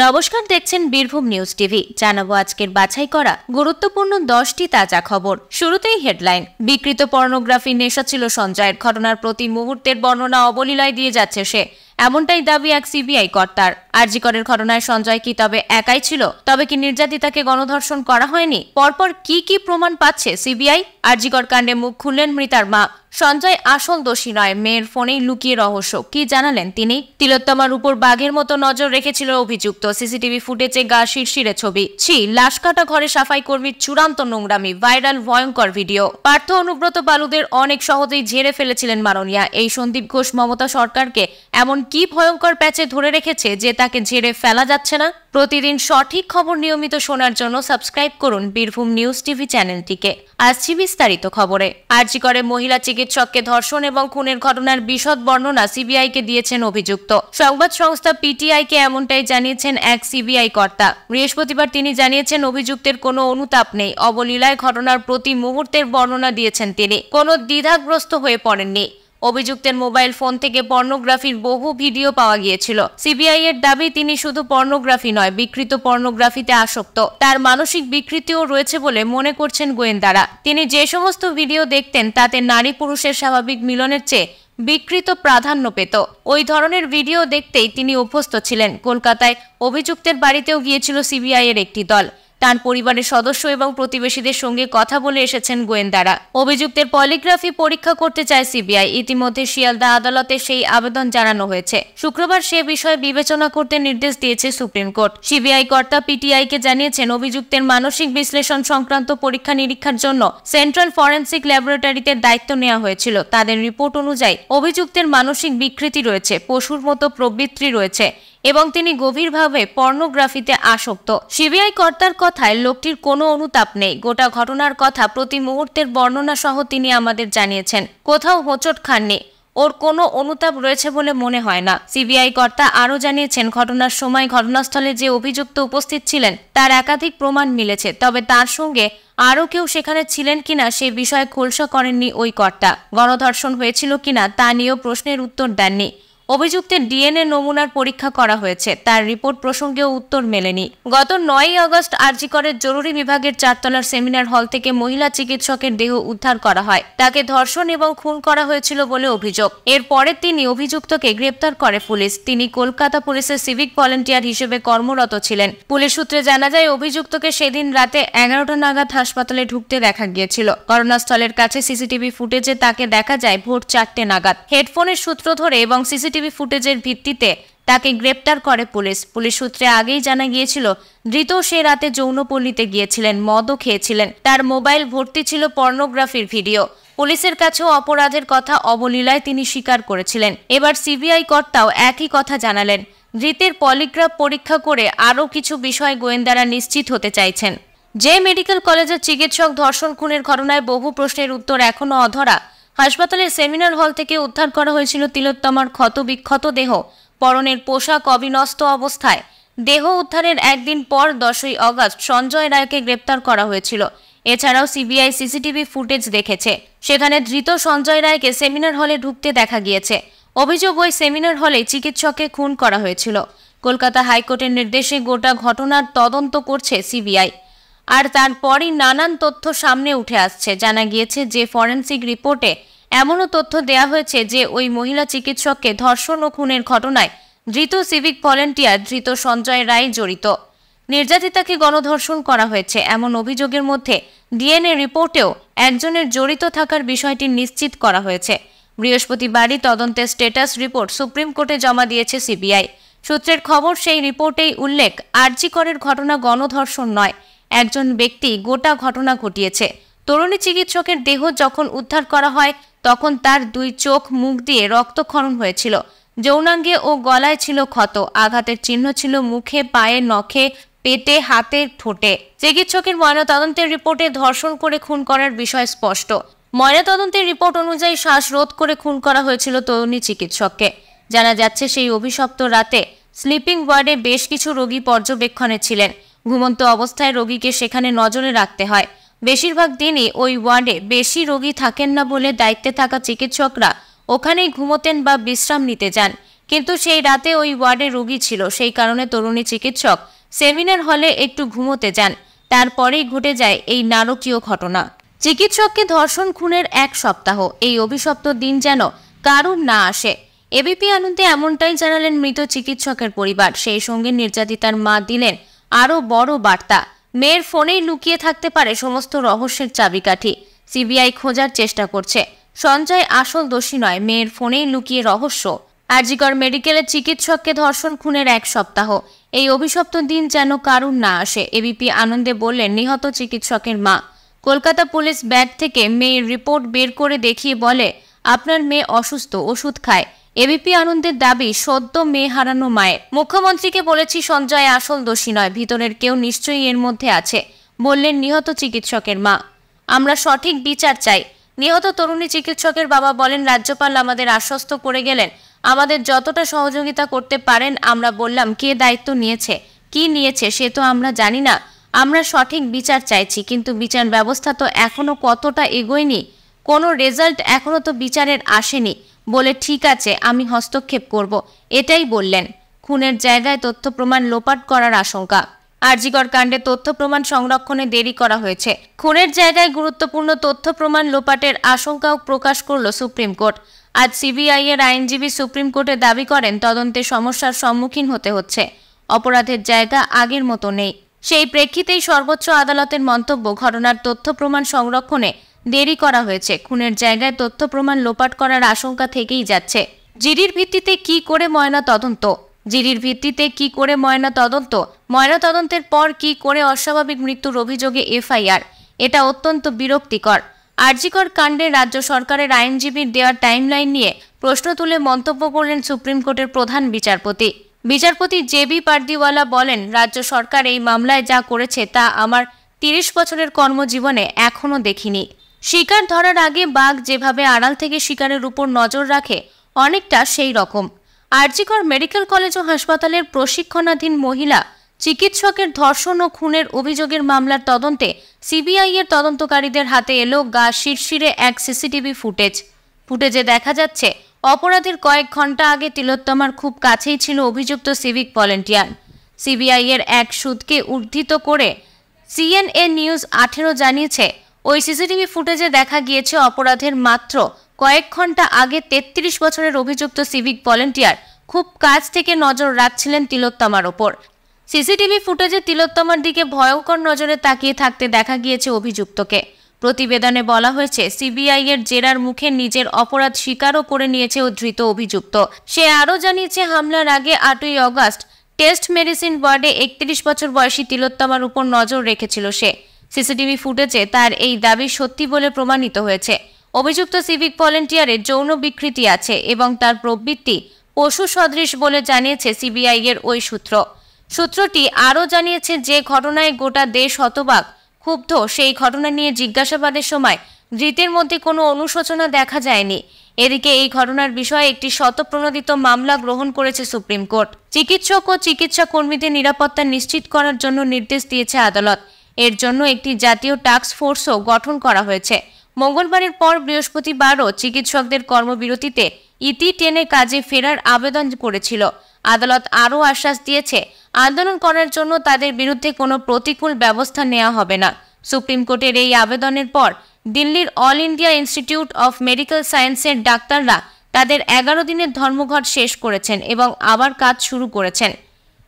নমস্কার, দেখছেন Birbhum news TV. জানাবো আজকের বাছাই করা গুরুত্বপূর্ণ 10টি তাজা খবর। শুরুতেই হেডলাইন। বিকৃত পর্নোগ্রাফি নেশা ছিল সঞ্জয়ের। ঘটনার প্রতি মুহূর্তের বর্ণনা অবলীলায় দিয়ে যাচ্ছে সে, এমনটাই দাবি এক সিবিআই কর্তার। আরজি করের ঘটনায় সঞ্জয় কি তবে একাই ছিল? তবে কি নির্যাতিতাকে গণধর্ষণ করা হয়নি? পরপর কি প্রমাণ পাচ্ছে সিবিআই? আরজি কর কাণ্ডে মুখ খুললেন মৃতার মা। সঞ্জয় আসল দোষী নয়, মেয়ের ফোনেই লুকিয়ে রহস্য। কি জানালেন তিনি? তিলোত্তমার উপর বাঘের মতো নজর রেখেছিল অভিযুক্ত। সিসিটিভি ফুটেজে গা শিরশিরে ছবি। লাশ কাটা ঘরে সাফাই কর্মীর চূড়ান্ত নোংরামি। ভাইরাল ভয়ঙ্কর ভিডিও। পার্থ অনুব্রত বালুদের অনেক সহজেই ঝেড়ে ফেলেছিলেন মাননীয়া। এই সন্দীপ ঘোষ মমতা সরকারকে এমন কি ভয়ঙ্কর প্যাচে ধরে রেখেছে যে তাকে ঝেড়ে ফেলা যাচ্ছে না? প্রতিদিন সঠিক খবর নিয়মিত শোনার জন্য সাবস্ক্রাইব করুন বীরভূম নিউজ টিভি চ্যানেলটিকে। আসছি বিস্তারিত খবরে। আরজি করে মহিলা চিকিৎসককে ধর্ষণ এবং খুনের ঘটনার বিশদ বর্ণনা সিবিআইকে দিয়েছেন অভিযুক্ত। সংবাদ সংস্থা পিটিআইকে এমনটাই জানিয়েছেন এক সিবিআই কর্তা। বৃহস্পতিবার তিনি জানিয়েছেন অভিযুক্তের কোনো অনুতাপ নেই। অবলীলায় ঘটনার প্রতি মুহূর্তের বর্ণনা দিয়েছেন তিনি। কোনো দ্বিধাগ্রস্ত হয়ে পড়েননি। অভিযুক্তের মোবাইল ফোন থেকে পর্নোগ্রাফির বহু ভিডিও পাওয়া গিয়েছিল। সিবিআই এর দাবি তিনি শুধু পর্নোগ্রাফি নয়, বিকৃত পর্নোগ্রাফিতে আসক্ত। তার মানসিক বিকৃতিও রয়েছে বলে মনে করছেন গোয়েন্দারা। তিনি যে সমস্ত ভিডিও দেখতেন তাতে নারী পুরুষের স্বাভাবিক মিলনের চেয়ে বিকৃত প্রাধান্য পেত। ওই ধরনের ভিডিও দেখতেই তিনি অভ্যস্ত ছিলেন। কলকাতায় অভিযুক্তের বাড়িতেও গিয়েছিল সিবিআই এর একটি দল। তার পরিবারের সদস্য এবং প্রতিবেশীদের সঙ্গে কথা বলে এসেছেন গোয়েন্দারা। অভিযুক্তের পলিগ্রাফি পরীক্ষা করতে চায় সিবিআই। ইতিমধ্যে শিয়ালদা আদালতে সেই আবেদন জানানো হয়েছে। শুক্রবার সে বিষয়ে বিবেচনা করতে নির্দেশ দিয়েছে সুপ্রিম কোর্ট। সিবিআই কর্তা পিটিআইকে জানিয়েছেন অভিযুক্তের মানসিক বিশ্লেষণ সংক্রান্ত পরীক্ষা নিরীক্ষার জন্য সেন্ট্রাল ফরেন্সিক ল্যাবরেটরিতে দায়িত্ব নেওয়া হয়েছিল। তাদের রিপোর্ট অনুযায়ী অভিযুক্তের মানসিক বিকৃতি রয়েছে, পশুর মতো প্রবৃত্তি রয়েছে এবং তিনি গভীরভাবে পর্নোগ্রাফিতে আসক্ত। সিবিআই কর্তার কথায় লোকটির কোনো অনুতাপ নেই। গোটা ঘটনার কথা প্রতি মুহূর্তের বর্ণনা সহ তিনি আমাদের জানিয়েছেন। কোথাও হোঁচট খাননি। ওর কোনো অনুতাপ রয়েছে বলে মনে হয় না। সিবিআই কর্তা আরও জানিয়েছেন ঘটনার সময় ঘটনাস্থলে যে অভিযুক্ত উপস্থিত ছিলেন তার একাধিক প্রমাণ মিলেছে। তবে তার সঙ্গে আরও কেউ সেখানে ছিলেন কিনা সে বিষয়ে খোলসা করেননি ওই কর্তা। গণধর্ষণ হয়েছিল কিনা তা নিয়েও প্রশ্নের উত্তর দেননি। অভিযুক্তের ডিএনএ নমুনার পরীক্ষা করা হয়েছে, তার রিপোর্ট প্রসঙ্গেও উত্তর মেলেনি। গত 9ই আগস্ট আরজি করের জরুরি বিভাগের 4তলার সেমিনার হল থেকে মহিলা চিকিৎসকের দেহ উদ্ধার করা হয়। তাকে ধর্ষণ এবং খুন করা হয়েছিল বলে অভিযোগ। এরপরে তিনি অভিযুক্তকে গ্রেপ্তার করে পুলিশ। তিনি কলকাতা পুলিশের সিভিক ভলেন্টিয়ার হিসেবে কর্মরত ছিলেন। পুলিশ সূত্রে জানা যায় অভিযুক্তকে সেদিন রাতে 11টা নাগাদ হাসপাতালে ঢুকতে দেখা গিয়েছিল। ঘটনাস্থলের কাছে সিসিটিভি ফুটেজে তাকে দেখা যায় ভোর 4টে নাগাদ। হেডফোনের সূত্র ধরে এবং সিসিটিভি ফুটেজের ভিত্তিতে তাকে গ্রেপ্তার করে পুলিশ। পুলিশ সূত্রে আগেই জানা গিয়েছিল ধৃত সে রাতে যৌনপল্লীতে গিয়েছিলেন, মদও খেয়েছিলেন। তার মোবাইল ভর্তি ছিল পর্নোগ্রাফির ভিডিও। পুলিশের কাছেও অপরাধের কথা অবলীলায় তিনি স্বীকার করেছিলেন। এবার সিবিআই কর্তাও একই কথা জানালেন। ধৃতের পলিগ্রাফ পরীক্ষা করে আরও কিছু বিষয় গোয়েন্দারা নিশ্চিত হতে চাইছেন। যে মেডিকেল কলেজের চিকিৎসক ধর্ষণ খুনের ঘটনায় বহু প্রশ্নের উত্তর এখনো অধরা। হাসপাতালের সেমিনার হল থেকে উদ্ধার করা হয়েছিল তিলোত্তমার ক্ষতবিক্ষত দেহ, পরনের পোশাক অবিনষ্ট অবস্থায়। দেহ উদ্ধারের একদিন পর 10ই আগস্ট সঞ্জয় রায়কে গ্রেপ্তার করা হয়েছিল। এছাড়াও সিবিআই সিসিটিভি ফুটেজ দেখেছে। সেখানে ধৃত সঞ্জয় রায়কে সেমিনার হলে ঢুকতে দেখা গিয়েছে। অভিযোগ ওই সেমিনার হলে চিকিৎসককে খুন করা হয়েছিল। কলকাতা হাইকোর্টের নির্দেশে গোটা ঘটনার তদন্ত করছে সিবিআই। আর তারপরই নানান তথ্য সামনে উঠে আসছে। জানা গিয়েছে যে ফরেন্সিক রিপোর্টে এমনও তথ্য দেয়া হয়েছে যে ওই মহিলা চিকিৎসককে ধর্ষণ ও খুনের ঘটনায় ধৃত সিভিক ভলেন্টিয়ার ধৃত সঞ্জয় রায় জড়িত। নির্যাতিতাকে গণধর্ষণ করা হয়েছে এমন অভিযোগের মধ্যে ডিএনএ রিপোর্টেও একজনের জড়িত থাকার বিষয়টি নিশ্চিত করা হয়েছে। বৃহস্পতিবারই তদন্তের স্ট্যাটাস রিপোর্ট সুপ্রিম কোর্টে জমা দিয়েছে সিবিআই। সূত্রের খবর, সেই রিপোর্টেই উল্লেখ আরজি করের ঘটনা গণধর্ষণ নয়, একজন ব্যক্তি গোটা ঘটনা ঘটিয়েছে। তরুণী চিকিৎসকের দেহ যখন উদ্ধার করা হয় তখন তার 2 চোখ মুখ দিয়ে রক্তক্ষরণ হয়েছিল। যৌনাঙ্গে ও গলায় ছিল ক্ষত। আঘাতের চিহ্ন ছিল মুখে, পায়ে, নখে, পেটে, হাতে, ঠোঁটে। চিকিৎসকের ময়নাতদন্তের রিপোর্টে ধর্ষণ করে খুন করার বিষয় স্পষ্ট। ময়নাতদন্তের রিপোর্ট অনুযায়ী শ্বাসরোধ করে খুন করা হয়েছিল তরুণী চিকিৎসককে। জানা যাচ্ছে সেই অভিশপ্ত রাতে স্লিপিং ওয়ার্ডে বেশ কিছু রোগী পর্যবেক্ষণে ছিলেন। ঘুমন্ত অবস্থায় রোগীকে সেখানে নজরে রাখতে হয়। বেশিরভাগ দিনই ওই ওয়ার্ডে বেশি রোগী থাকেন না বলে দায়িত্বে থাকা চিকিৎসকরা ওখানেই ঘুমোতেন বা বিশ্রাম নিতে যান। কিন্তু সেই রাতে ওই ওয়ার্ডে রোগী ছিল, সেই কারণে তরুণী চিকিৎসক সেমিনার হলে একটু ঘুমোতে যান। তারপরেই ঘটে যায় এই নারকীয় ঘটনা। চিকিৎসককে ধর্ষণ খুনের 1 সপ্তাহ, এই অভিশপ্ত দিন যেন কারুর না আসে। এবিপি আনন্দে এমনটাই জানালেন মৃত চিকিৎসকের পরিবার। সেই সঙ্গে নির্যাতিতার মা দিলেন আরও বড় বার্তা। মেয়ের ফোনেই লুকিয়ে থাকতে পারে সমস্ত রহস্যের চাবিকাঠি। সিবিআই খোঁজার চেষ্টা করছে। সঞ্জয় আসল দোষী নয়, মেয়ের ফোনেই লুকিয়ে রহস্য। আরজিকর মেডিকেলের চিকিৎসককে ধর্ষণ খুনের 1 সপ্তাহ, এই অভিশপ্ত দিন যেন কারুর না আসে। এবিপি আনন্দে বললেন নিহত চিকিৎসকের মা। কলকাতা পুলিশ ব্যাগ থেকে মেয়ের রিপোর্ট বের করে দেখিয়ে বলে, আপনার মেয়ে অসুস্থ, ওষুধ খায়। এবিপি আনন্দের দাবি, সদ্য মেয়ে হারানো মায়ের। মুখ্যমন্ত্রীকে বলেছি সঞ্জয় আসল দোষী নয়, ভিতরের কেউ নিশ্চয়ই এর মধ্যে আছে, বললেন নিহত চিকিৎসকের মা। আমরা সঠিক বিচার চাই। নিহত তরুণী চিকিৎসকের বাবা বলেন, রাজ্যপাল আমাদের আশ্বস্ত করে গেলেন আমাদের যতটা সহযোগিতা করতে পারেন। আমরা বললাম কে দায়িত্ব নিয়েছে, কি নিয়েছে সে তো আমরা জানি না। আমরা সঠিক বিচার চাইছি, কিন্তু বিচার ব্যবস্থা তো এখনো কতটা এগোয়নি, কোনো রেজাল্ট এখনো তো বিচারের আসেনি। বলে ঠিক আছে, আমি হস্তক্ষেপ করব, এটাই বললেন। খুনের জায়গায় তথ্য প্রমাণ লোপাট করার আশঙ্কা। আরজিকর কাণ্ডে তথ্য প্রমাণ সংরক্ষণে দেরি করা হয়েছে। খুনের জায়গায় গুরুত্বপূর্ণ তথ্য প্রমাণ লোপাটের আশঙ্কাও প্রকাশ করল সুপ্রিম কোর্ট। আজ সিবিআই এর আইনজীবী সুপ্রিম কোর্টে দাবি করেন তদন্তে সমস্যার সম্মুখীন হতে হচ্ছে, অপরাধের জায়গা আগের মতো নেই। সেই প্রেক্ষিতেই সর্বোচ্চ আদালতের মন্তব্য, ঘটনার তথ্য প্রমাণ সংরক্ষণে দেরি করা হয়েছে। খুনের জায়গায় তথ্য প্রমাণ লোপাট করার আশঙ্কা থেকেই যাচ্ছে। জিডির ভিত্তিতে কি করে ময়না তদন্ত? জিডির ভিত্তিতে কি করে ময়না তদন্ত? ময়না তদন্তের পর কি করে অস্বাভাবিক মৃত্যুর অভিযোগে এফআইআর? এটা অত্যন্ত বিরক্তিকর। আরজিকর কাণ্ডে রাজ্য সরকারের আইনজীবীর দেওয়ার টাইমলাইন নিয়ে প্রশ্ন তুলে মন্তব্য করলেন সুপ্রিম কোর্টের প্রধান বিচারপতি। বিচারপতি জেবি পারদিওয়ালা বলেন, রাজ্য সরকার এই মামলায় যা করেছে তা আমার 30 বছরের কর্মজীবনে এখনো দেখিনি। শিকার ধরার আগে বাঘ যেভাবে আড়াল থেকে শিকারের উপর নজর রাখে, অনেকটা সেই রকম। আরজিকর মেডিকেল কলেজ ও হাসপাতালের প্রশিক্ষণাধীন মহিলা চিকিৎসকের ধর্ষণ ও খুনের অভিযোগের মামলার তদন্তে সিবিআই এর তদন্তকারীদের হাতে এলো গা শিরশিরে এক সিসিটিভি ফুটেজে দেখা যাচ্ছে অপরাধীর কয়েক ঘন্টা আগে তিলোত্তমার খুব কাছেই ছিল অভিযুক্ত সিভিক ভলেন্টিয়ার। সিবিআই এর এক সূত্রকে উদ্ধৃত করে সিএনএ নিউজ 18 জানিয়েছে, ওই সিসিটিভি ফুটেজে দেখা গিয়েছে অপরাধের মাত্র কয়েক ঘন্টা আগে 33 বছরের অভিযুক্ত সিভিক ভলেন্টিয়ার খুব কাছ থেকে নজর রাখছিলেন তিলোত্তমার ওপর। সিসিটিভি ফুটেজে তিলোত্তমার দিকে ভয়ঙ্কর নজরে তাকিয়ে থাকতে দেখা গিয়েছে অভিযুক্তকে। প্রতিবেদনে বলা হয়েছে, সিবিআই এর জেরার মুখে নিজের অপরাধ স্বীকারও করে নিয়েছে ধৃত অভিযুক্ত। সে আরও জানিয়েছে, হামলার আগে 8ই অগস্ট টেস্ট মেডিসিন ওয়ার্ডে 31 বছর বয়সী তিলোত্তমার উপর নজর রেখেছিল সে। সিসিটিভি ফুটেজে তার এই দাবি সত্যি বলে প্রমাণিত হয়েছে। অভিযুক্ত সিভিক ভলেন্টিয়ারের যৌন বিকৃতি আছে এবং তার প্রবৃত্তি পশু সদৃশ বলে জানিয়েছে সিবিআই এর ওই সূত্রটি আরও জানিয়েছে, যে ঘটনায় গোটা দেশ হতবাক ক্ষুব্ধ, সেই ঘটনা নিয়ে জিজ্ঞাসাবাদের সময় ধৃতের মধ্যে কোনো অনুশোচনা দেখা যায়নি। এদিকে এই ঘটনার বিষয়ে একটি স্বতঃপ্রণোদিত মামলা গ্রহণ করেছে সুপ্রিম কোর্ট। চিকিৎসক ও চিকিৎসা কর্মীদের নিরাপত্তা নিশ্চিত করার জন্য নির্দেশ দিয়েছে আদালত। এর জন্য একটি জাতীয় টাস্ক ফোর্সও গঠন করা হয়েছে। মঙ্গলবারের পর বৃহস্পতিবারও চিকিৎসকদের কর্মবিরতিতে ইতি টেনে কাজে ফেরার আবেদন করেছিল। আদালত আরও আশ্বাস দিয়েছে, আন্দোলন করার জন্য তাদের বিরুদ্ধে কোনো প্রতিকূল ব্যবস্থা নেওয়া হবে না। সুপ্রিম কোর্টের এই আবেদনের পর দিল্লির all India institute of medical সায়েন্সের ডাক্তাররা তাদের 11 দিনের ধর্মঘট শেষ করেছেন এবং আবার কাজ শুরু করেছেন।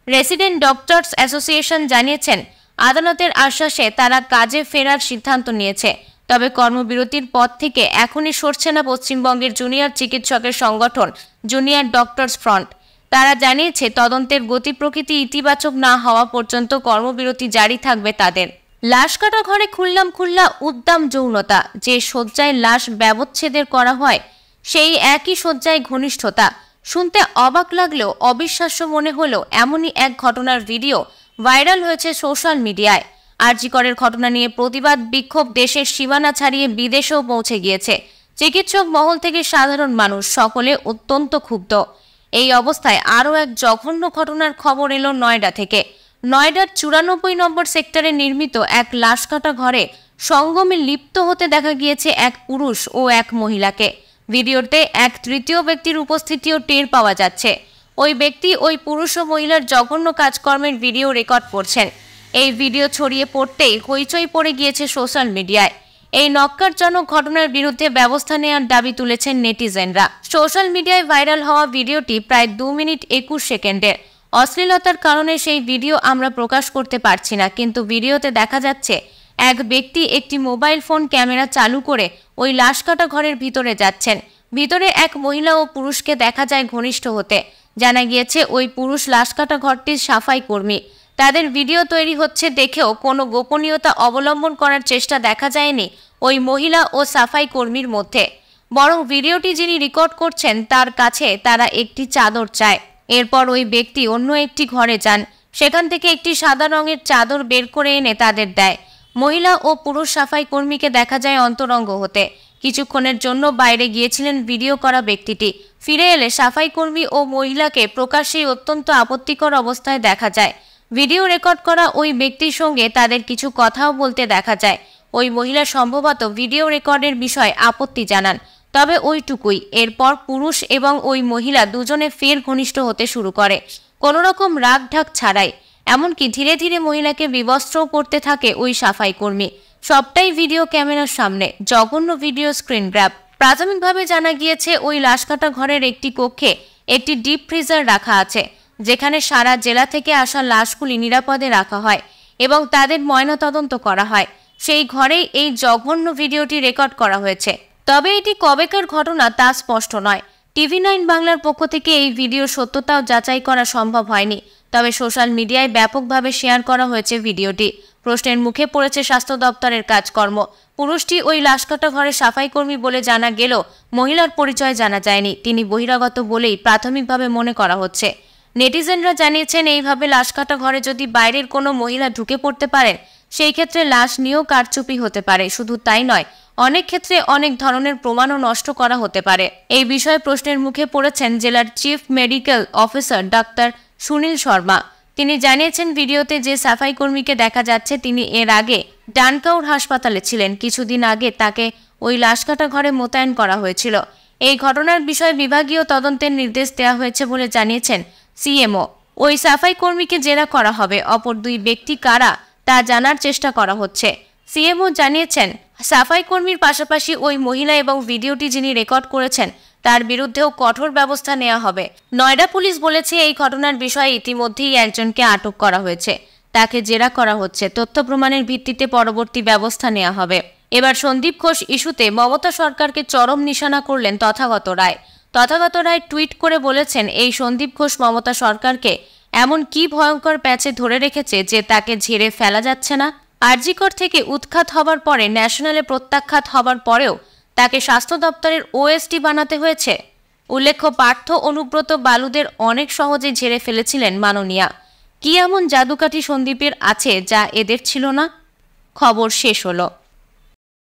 রেসিডেন্ট ডক্টরস অ্যাসোসিয়েশন জানিয়েছেন, আদালতের আশ্বাসে তারা কাজে ফেরার সিদ্ধান্ত নিয়েছে। তবে কর্মবিরতির পর থেকে এখনই সরছে না পশ্চিমবঙ্গের জুনিয়র চিকিৎসকের সংগঠন জুনিয়র ডক্টরস ফ্রন্ট। তারা জানিয়েছে, তদন্তের গতি প্রকৃতি ইতিবাচক না হওয়া পর্যন্ত কর্মবিরতি জারি থাকবে তাদের। লাশ কাটা ঘরে খুল্লা উদ্দাম যৌনতা। যে শয্যায় লাশ ব্যবচ্ছেদের করা হয় সেই একই শয্যায় ঘনিষ্ঠতা। শুনতে অবাক লাগলেও অবিশ্বাস্য মনে হলো এমনই এক ঘটনার ভিডিও ভাইরাল হয়েছে সোশ্যাল মিডিয়ায়। আরজিকরের ঘটনা নিয়ে প্রতিবাদ বিক্ষোভ দেশের সীমানা ছাড়িয়ে বিদেশেও পৌঁছে গিয়েছে। চিকিৎসক মহল থেকে সাধারণ মানুষ সকলে অত্যন্ত ক্ষুব্ধ। এই অবস্থায় আরও এক জঘন্য ঘটনার খবর এলো নয়ডা থেকে। নয়ডার 94 নম্বর সেক্টরে নির্মিত এক লাশ কাটা ঘরে সঙ্গমে লিপ্ত হতে দেখা গিয়েছে এক পুরুষ ও এক মহিলাকে। ভিডিওতে এক তৃতীয় ব্যক্তির উপস্থিতিও টের পাওয়া যাচ্ছে। ওই ব্যক্তি ওই পুরুষ ও মহিলার জঘন্য কাজকর্মের ভিডিও রেকর্ড করছেন। এই ভিডিও ছড়িয়ে পড়তেই হইচই পড়ে গিয়েছে সোশ্যাল মিডিয়ায়। এই নক্কারজনক ঘটনার বিরুদ্ধে ব্যবস্থা নেওয়ার দাবি তুলেছেন নেটিজেনরা। সোশ্যাল মিডিয়ায় ভাইরাল হওয়া ভিডিওটি প্রায় 2 মিনিট 21 সেকেন্ডের। অশ্লীলতার কারণে সেই ভিডিও আমরা প্রকাশ করতে পারছি না, কিন্তু ভিডিওতে দেখা যাচ্ছে এক ব্যক্তি একটি মোবাইল ফোন ক্যামেরা চালু করে ওই লাশ কাটা ঘরের ভিতরে যাচ্ছেন। ভিতরে এক মহিলা ও পুরুষকে দেখা যায় ঘনিষ্ঠ হতে। জানা গিয়েছে ওই পুরুষ লাশ কাটা ঘরটির সাফাই কর্মী। তাদের ভিডিও তৈরি হচ্ছে দেখেও কোনো গোপনীয়তা অবলম্বন করার চেষ্টা দেখা যায়নি ওই মহিলা ও সাফাই কর্মীর মধ্যে, বরং ভিডিওটি যিনি রেকর্ড করছেন তার কাছে তারা একটি চাদর চায়। এরপর ওই ব্যক্তি অন্য একটি ঘরে যান, সেখান থেকে একটি সাদা রঙের চাদর বের করে এনে তাদের দেয়। মহিলা ও পুরুষ সাফাই কর্মীকে দেখা যায় অন্তরঙ্গ হতে। কিছুক্ষণের জন্য বাইরে গিয়েছিলেন ভিডিও করা ব্যক্তিটি। ফিরে এলে সাফাই কর্মী ও মহিলাকে প্রকাশ্যেই অত্যন্ত আপত্তিকর অবস্থায় দেখা যায়। ভিডিও রেকর্ড করা ওই ব্যক্তির সঙ্গে তাদের কিছু কথাও বলতে দেখা যায়। ওই মহিলা সম্ভবত ভিডিও রেকর্ডের বিষয়ে আপত্তি জানান, তবে ওইটুকুই। এরপর পুরুষ এবং ওই মহিলা দুজনে ফের ঘনিষ্ঠ হতে শুরু করে, কোনো রকম রাগ ঢাক ছাড়াই। এমনকি ধীরে ধীরে মহিলাকে বিবস্ত্রও করতে থাকে ওই সাফাই কর্মী। সবটাই ভিডিও ক্যামেরার সামনে। জঘন্য ভিডিও স্ক্রিন গ্র্যাব। প্রাথমিকভাবে জানা গিয়েছে ওই লাশ কাটা ঘরের একটি কক্ষে একটি ডিপ ফ্রিজার রাখা আছে, যেখানে সারা জেলা থেকে আসা লাশগুলি নিরাপদে রাখা হয় এবং তাদের ময়নাতদন্ত করা হয়। সেই ঘরেই এই জঘন্য ভিডিওটি রেকর্ড করা হয়েছে। তবে এটি কবেকার ঘটনা তা স্পষ্ট নয়। TV9 বাংলার পক্ষ থেকে এই ভিডিওর সত্যতাও যাচাই করা সম্ভব হয়নি, তবে সোশ্যাল মিডিয়ায় ব্যাপকভাবে শেয়ার করা হয়েছে ভিডিওটি। প্রশ্নের মুখে পড়েছে স্বাস্থ্য দপ্তরের কাজকর্ম। পুরুষটি ওই লাশ কাটা ঘরের সাফাই কর্মী বলে জানা গেলেও মহিলার পরিচয় জানা যায়নি। তিনি বহিরাগত বলেই প্রাথমিকভাবে মনে করা হচ্ছে। নেটিজেনরা জানিয়েছেন, এইভাবে লাশ কাটা ঘরে যদি বাইরের কোনো মহিলা ঢুকে পড়তে পারেন, সেই ক্ষেত্রে লাশ নিয়েও কারচুপি হতে পারে। শুধু তাই নয়, অনেক ক্ষেত্রে অনেক ধরনের প্রমাণও নষ্ট করা হতে পারে। এই বিষয়ে প্রশ্নের মুখে পড়েছেন জেলার chief medical officer doctor Sunil Sharma. তিনি জানিয়েছেন, ভিডিওতে যে সাফাই কর্মীকে দেখা যাচ্ছে তিনি এর আগে ডানকাউর হাসপাতালে ছিলেন। কিছুদিন আগে তাকে ওই লাশ কাটা ঘরে মোতায়েন করা হয়েছিল। এই ঘটনার বিষয়ে বিভাগীয় তদন্তের নির্দেশ দেওয়া হয়েছে বলে জানিয়েছেন CMO। ওই সাফাই কর্মীকে জেরা করা হবে। অপর 2 ব্যক্তি কারা তা জানার চেষ্টা করা হচ্ছে। CMO জানিয়েছেন, সাফাই কর্মীর পাশাপাশি ওই মহিলা এবং ভিডিওটি যিনি রেকর্ড করেছেন তার বিরুদ্ধেও কঠোর ব্যবস্থা নেওয়া হবে। নয়ডা পুলিশ বলেছে, এই ঘটনার বিষয়ে ইতিমধ্যেই একজনকে আটক করা হয়েছে। তাকে জেরা করা হচ্ছে। তথ্য প্রমাণের ভিত্তিতে পরবর্তী ব্যবস্থা নেওয়া হবে। এবার সন্দীপ ঘোষ ইস্যুতে মমতা সরকারকে চরম নিশানা করলেন তথাগত রায়। তথাগত রায় টুইট করে বলেছেন, এই সন্দীপ ঘোষ মমতা সরকারকে এমন কি ভয়ঙ্কর প্যাচে ধরে রেখেছে যে তাকে ঝেড়ে ফেলা যাচ্ছে না। আরজিকর থেকে উৎখাত হবার পরে, ন্যাশনালে প্রত্যাখ্যাত হবার পরেও তাকে স্বাস্থ্য দপ্তরের OSD বানাতে হয়েছে। উল্লেখ্য, পার্থ অনুব্রত বালুদের অনেক সহজে ঝেড়ে ফেলেছিলেন মাননীয়া। কি এমন জাদুকাঠি সন্দীপের আছে যা এদের ছিল না? খবর শেষ হলো।